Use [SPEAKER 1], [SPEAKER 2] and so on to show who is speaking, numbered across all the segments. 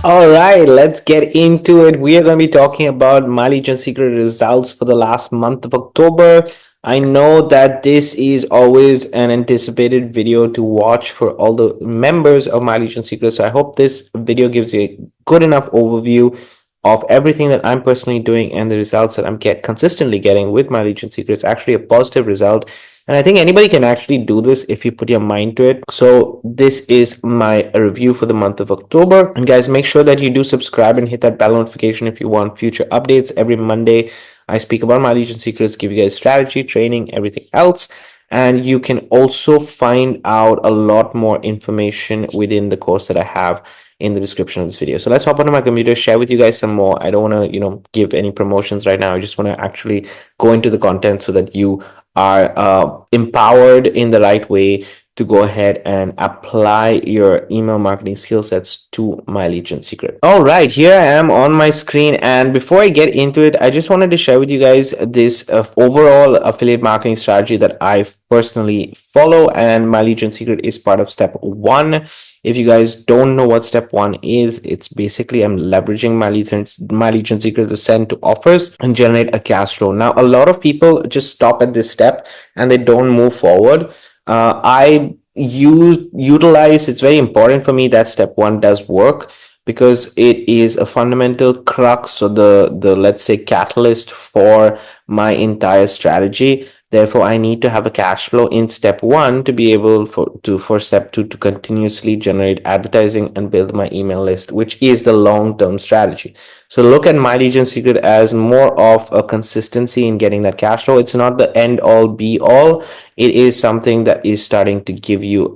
[SPEAKER 1] All right, let's get into it. We are going to be talking about mileage and secret results for the last month of October. I know that this is always an anticipated video to watch for all the members of Mileage and Secret. So I hope this video gives you a good enough overview of everything that I'm personally doing and the results that I'm consistently getting with Mileage and Secret. It's actually a positive result. And I think anybody can actually do this if you put your mind to it. So this is my review for the month of October. And guys, make sure that you do subscribe and hit that bell notification if you want future updates. Every Monday, I speak about my Legion secrets, give you guys strategy, training, everything else. And you can also find out a lot more information within the course that I have in the description of this video. So let's hop onto my computer, share with you guys some more. I don't want to, give any promotions right now. I just want to actually go into the content so that you are empowered in the right way to go ahead and apply your email marketing skill sets to my Legion secret. All right, here I am on my screen. And before I get into it, I just wanted to share with you guys this overall affiliate marketing strategy that I personally follow. And my Legion secret is part of step one. If you guys don't know what step one is, it's basically I'm leveraging my Legion secret to send to offers and generate a cash flow. Now, a lot of people just stop at this step and they don't move forward. I utilize, it's very important for me that step one does work because it is a fundamental crux or the let's say catalyst for my entire strategy. Therefore, I need to have a cash flow in step one to be able for step two to continuously generate advertising and build my email list, which is the long-term strategy. So look at my Legion secret as more of a consistency in getting that cash flow. It's not the end all be all. It is something that is starting to give you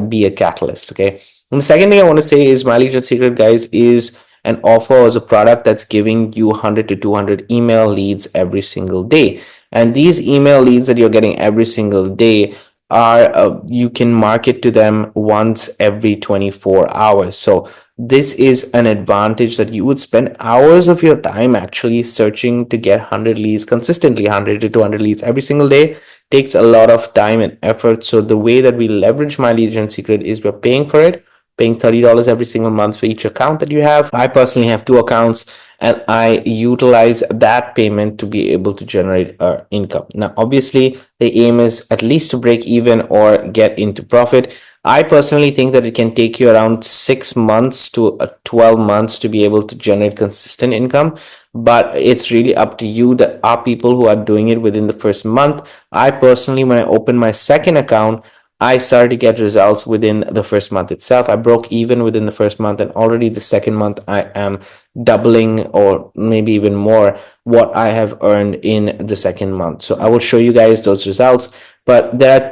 [SPEAKER 1] be a catalyst. Okay. And the second thing I want to say is my Legion secret, guys, is an offer as a product that's giving you 100 to 200 email leads every single day. And these email leads that you're getting every single day are you can market to them once every 24 hours. So this is an advantage that you would spend hours of your time actually searching to get 100 leads consistently. 100 to 200 leads every single day takes a lot of time and effort. So the way that we leverage my Legion secret is we're paying for it, paying $30 every single month for each account that you have. I personally have two accounts and I utilize that payment to be able to generate income. Now, obviously, the aim is at least to break even or get into profit. I personally think that it can take you around 6 months to 12 months to be able to generate consistent income, but it's really up to you. There are people who are doing it within the first month. I personally, when I opened my second account, I started to get results within the first month itself. I broke even within the first month, and already the second month I am doubling or maybe even more what I have earned in the second month. So I will show you guys those results. But there are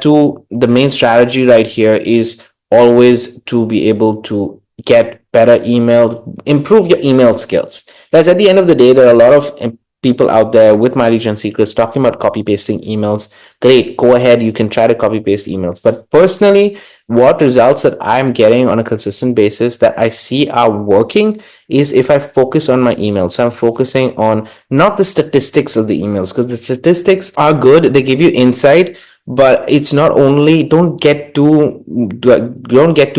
[SPEAKER 1] the main strategy right here is always to be able to get better email, improve your email skills. Guys, at the end of the day, there are a lot of people out there with my Legion secrets talking about copy pasting emails. Great, go ahead, you can try to copy paste emails. But personally, what results that I'm getting on a consistent basis that I see are working is if I focus on my emails. So I'm focusing on not the statistics of the emails, because the statistics are good, they give you insight, but it's not only don't get too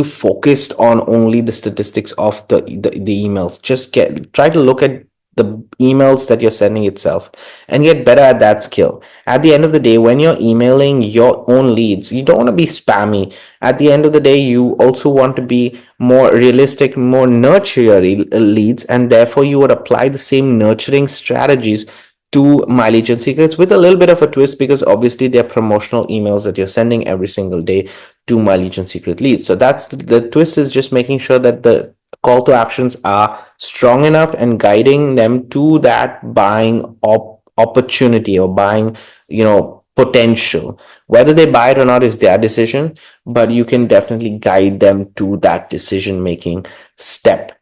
[SPEAKER 1] focused on only the statistics of the emails. Just try to look at the emails that you're sending itself and get better at that skill. At the end of the day, when you're emailing your own leads, you don't want to be spammy. At the end of the day, you also want to be more realistic, more nurture your leads, and therefore you would apply the same nurturing strategies to my Legion secrets with a little bit of a twist, because obviously they're promotional emails that you're sending every single day to my Legion secret leads. So that's the twist, is just making sure that the call to actions are strong enough and guiding them to that buying opportunity or buying, potential. Whether they buy it or not is their decision, but you can definitely guide them to that decision making step.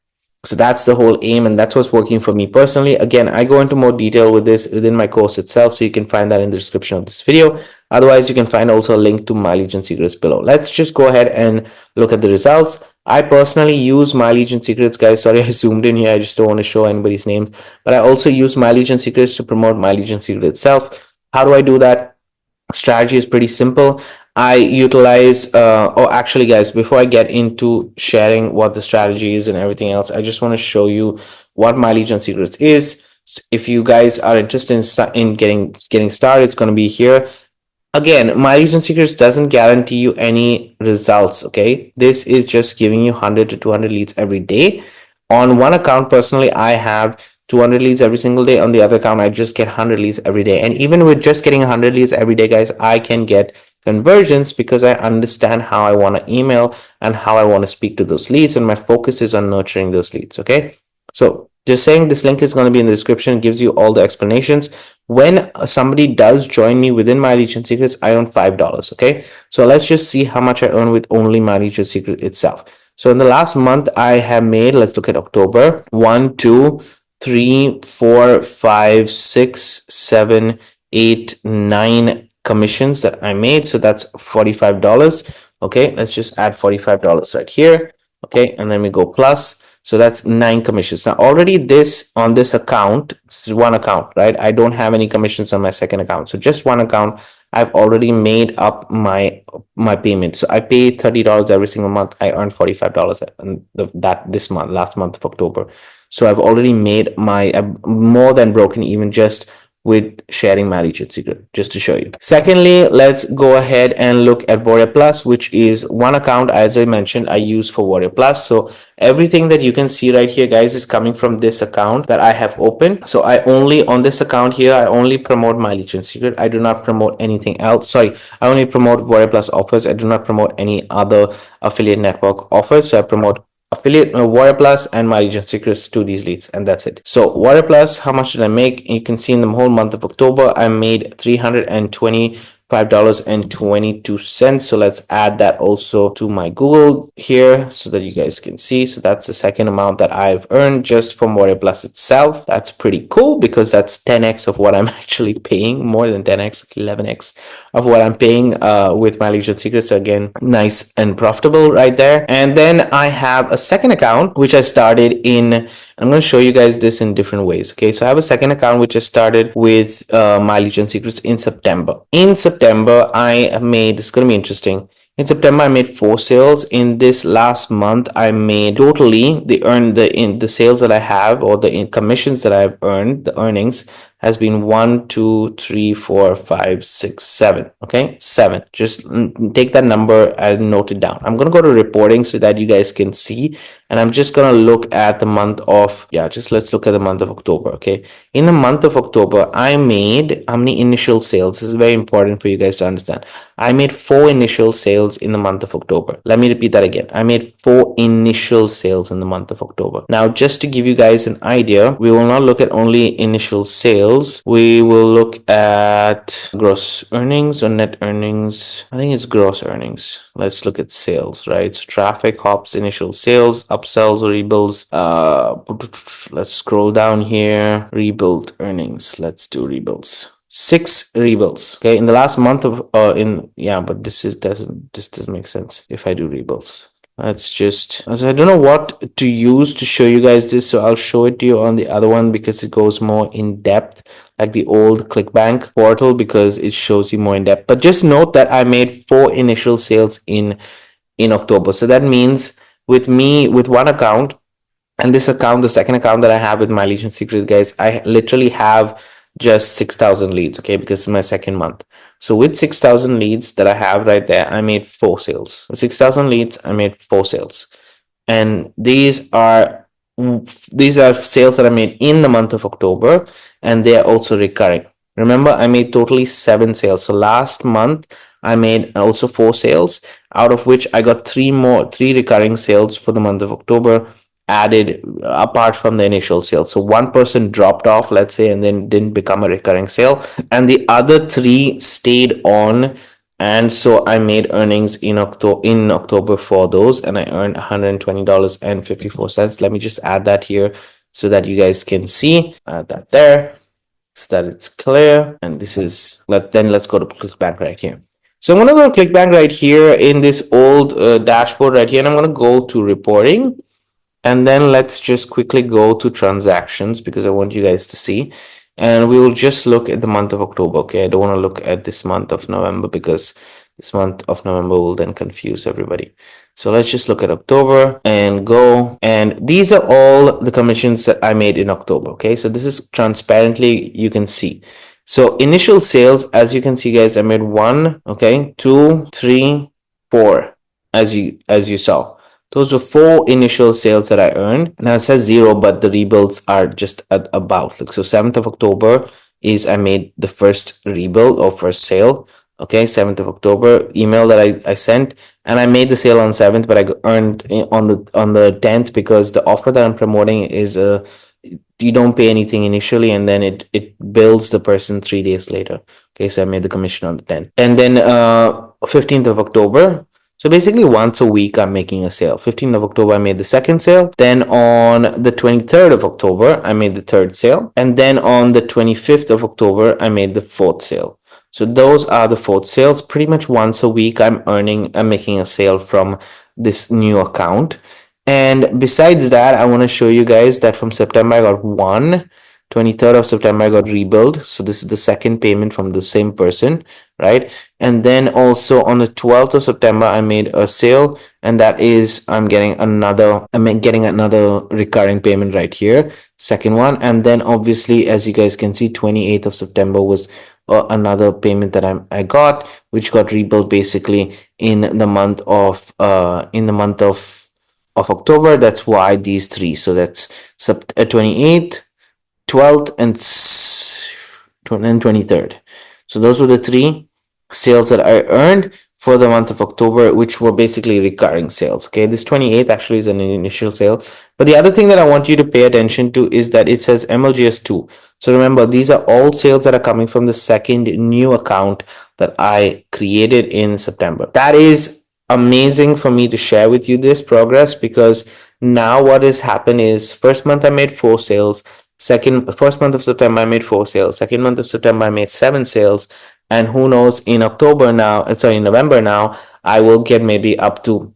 [SPEAKER 1] So that's the whole aim, and that's what's working for me personally. Again, I go into more detail with this within my course itself, so you can find that in the description of this video. Otherwise, you can find also a link to my Legion secrets below. Let's just go ahead and look at the results. I personally use my Legion secrets, guys. Sorry, I zoomed in here. I just don't want to show anybody's names, but I also use my Legion secrets to promote my Legion secret itself. How do I do that? Strategy is pretty simple. I utilize, oh, actually, guys, before I get into sharing what the strategy is and everything else, I just want to show you what my Legion Secrets is. If you guys are interested in getting started, it's going to be here. Again, my Legion Secrets doesn't guarantee you any results. Okay, this is just giving you 100 to 200 leads every day. On one account, personally, I have 200 leads every single day. On the other account, I just get 100 leads every day. And even with just getting 100 leads every day, guys, I can get conversions because I understand how I want to email and how I want to speak to those leads. And my focus is on nurturing those leads. Okay, so just saying this link is going to be in the description, gives you all the explanations. When somebody does join me within my Legion Secrets, I earn $5. Okay, so let's just see how much I earn with only my Legion Secret itself. So in the last month, I have made, let's look at October, 1, 2, 3, 4, 5, 6, 7, 8, 9 commissions that I made. So that's $45. Okay, let's just add $45 right here. Okay, and then we go plus. So that's 9 commissions. Now already this on this account, this is one account, right? I don't have any commissions on my second account. So just one account, I've already made up my payment. So I pay $30 every single month. I earn $45 that this month, last month of October. So I've already made my more than broken even just with sharing my Legion Secret, just to show you. Secondly, let's go ahead and look at Warrior Plus, which is one account, as I mentioned, I use for Warrior Plus. So everything that you can see right here, guys, is coming from this account that I have opened. So I only, on this account here, I only promote my Legion Secret. I do not promote anything else. Sorry, I only promote Warrior Plus offers. I do not promote any other affiliate network offers. So I promote affiliate Warrior Plus and my Legion Secrets to these leads, and that's it. So Warrior Plus, how much did I make? You can see in the whole month of October, I made $325.22. So let's add that also to my Google here so that you guys can see. So that's the second amount that I've earned just from Warrior Plus itself. That's pretty cool because that's 10x of what I'm actually paying, more than 10x, 11x of what I'm paying with my Legion Secrets. So again, nice and profitable right there. And then I have a second account which I started in, I'm going to show you guys this in different ways. Okay, so I have a second account which I started with my Legion Secrets in September. In September, I made, it's going to be interesting. In September, I made 4 sales. In this last month, I made totally the sales that I have, or the commissions that I've earned, the earnings has been 1, 2, 3, 4, 5, 6, 7. Okay, 7. Just take that number and note it down. I'm gonna go to reporting so that you guys can see, and I'm just gonna look at the month of, let's look at the month of October. Okay, in the month of October, I made how many initial sales? This is very important for you guys to understand. I made 4 initial sales in the month of October. Let me repeat that again. I made 4 initial sales in the month of October. Now, just to give you guys an idea, we will not look at only initial sales. We will look at gross earnings or net earnings. I think it's gross earnings. Let's look at sales, right? So traffic, hops, initial sales, upsells or rebuilds. Let's scroll down here. Rebuild earnings. Let's do rebuilds. 6 rebuilds. Okay, in the last month of but this doesn't make sense if I do rebuilds. Let's just, so I don't know what to use to show you guys this, so I'll show it to you on the other one because it goes more in depth, like the old ClickBank portal, because it shows you more in depth. But just note that I made 4 initial sales in October. So that means with one account, and this account, the second account that I have with my Legion Secret, guys, I literally have just 6,000 leads, okay, because it's my second month. So with 6,000 leads that I have right there, I made 4 sales. With 6,000 leads, I made 4 sales. And these are sales that I made in the month of October, and they are also recurring. Remember, I made totally 7 sales. So last month, I made also 4 sales, out of which I got 3 recurring sales for the month of October, added apart from the initial sale. So one person dropped off, let's say, and then didn't become a recurring sale, and the other 3 stayed on, and so I made earnings in October for those, and I earned $120.54. Let me just add that here so that you guys can see. Add that there so that it's clear. And this is, let's go to ClickBank right here. So I'm going to go to ClickBank right here in this old dashboard right here, and I'm going to go to reporting. And then let's just quickly go to transactions because I want you guys to see. And we will just look at the month of October. Okay, I don't want to look at this month of November because This month of November will then confuse everybody. So let's just look at October and go. And these are all the commissions that I made in October. Okay, so this is transparently, you can see. So initial sales, as you can see, guys, I made 1, okay, 2, 3, 4, as you saw. Those were 4 initial sales that I earned. Now it says 0, but the rebuilds are just at about. Like, so 7th of October is I made the first rebuild or first sale. Okay, 7th of October email that I sent, and I made the sale on 7th, but I earned on the 10th because the offer that I'm promoting is you don't pay anything initially, and then it bills the person 3 days later. Okay, so I made the commission on the 10th, and then 15th of October. So basically once a week I'm making a sale. 15th of October I made the second sale. Then on the 23rd of October I made the third sale. And then on the 25th of October I made the fourth sale. So those are the fourth sales. Pretty much once a week I'm making a sale from this new account. And besides that, I want to show you guys that from September I got 1. 23rd of September I got rebilled. So this is the second payment from the same person, right? And then also on the 12th of September I made a sale, and that is I'm getting another recurring payment right here, second one. And then obviously, as you guys can see, 28th of September was another payment that I got, which got rebilled basically in the month of October. That's why these 3. So that's 28th, 12th, and 23rd. So those were the 3 sales that I earned for the month of October, which were basically recurring sales. Okay, this 28th actually is an initial sale. But the other thing that I want you to pay attention to is that it says MLGS2. So remember, these are all sales that are coming from the second new account that I created in September. That is amazing for me to share with you this progress, because now what has happened is first month I made 4 sales. First month of September I made 4 sales. Second month of September I made 7 sales. And who knows, in November now, I will get maybe up to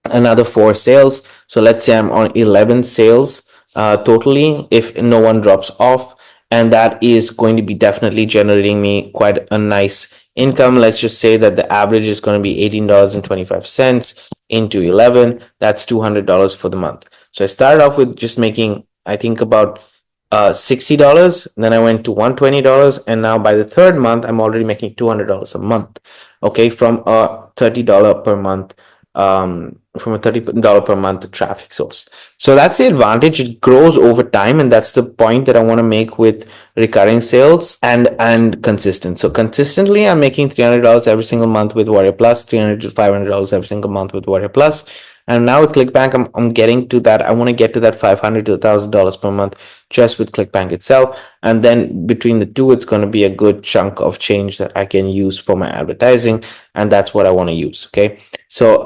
[SPEAKER 1] another 4 sales. So let's say I'm on 11 sales totally, if no one drops off, and that is going to be definitely generating me quite a nice income. Let's just say that the average is going to be $18.25 into 11. That's $200 for the month. So I started off with just making, I think, about $60. Then I went to $120, and now by the third month I'm already making $200 a month. Okay, from a $30 per month traffic source. So that's the advantage. It grows over time, and that's the point that I want to make with recurring sales and consistent. So consistently I'm making $300 every single month with Warrior Plus, $300 to $500 every single month with Warrior Plus. And now with ClickBank, I'm getting to that. I want to get to that $500 to $1,000 per month just with ClickBank itself. And then between the two, it's going to be a good chunk of change that I can use for my advertising. And that's what I want to use. Okay. So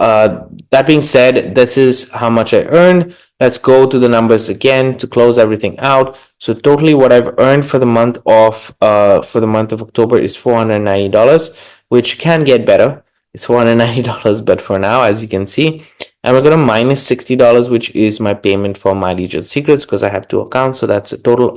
[SPEAKER 1] that being said, this is how much I earned. Let's go to the numbers again to close everything out. So totally what I've earned for the month of October is $490, which can get better. It's $490, but for now, as you can see, and we're going to minus $60, which is my payment for my Legion Secrets, because I have 2 accounts. So that's a total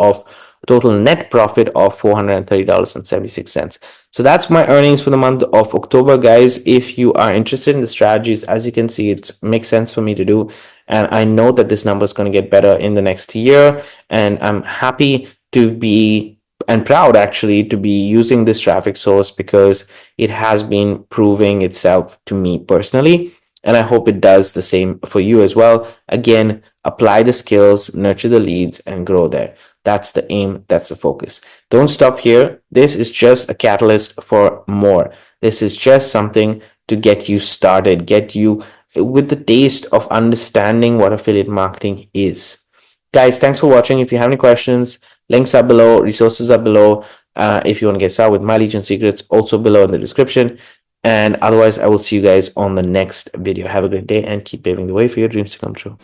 [SPEAKER 1] net profit of $430.76. So that's my earnings for the month of October, guys. If you are interested in the strategies, as you can see, it makes sense for me to do. And I know that this number is going to get better in the next year. And I'm happy to be and proud actually to be using this traffic source, because it has been proving itself to me personally. And I hope it does the same for you as well. Again, apply the skills, nurture the leads, and grow there. That's the aim. That's the focus. Don't stop here. This is just a catalyst for more. This is just something to get you started, get you with the taste of understanding what affiliate marketing is. Guys, thanks for watching. If you have any questions, links are below, resources are below. If you want to get started with My Legion Secrets, also below in the description. And otherwise, I will see you guys on the next video. Have a great day and keep paving the way for your dreams to come true.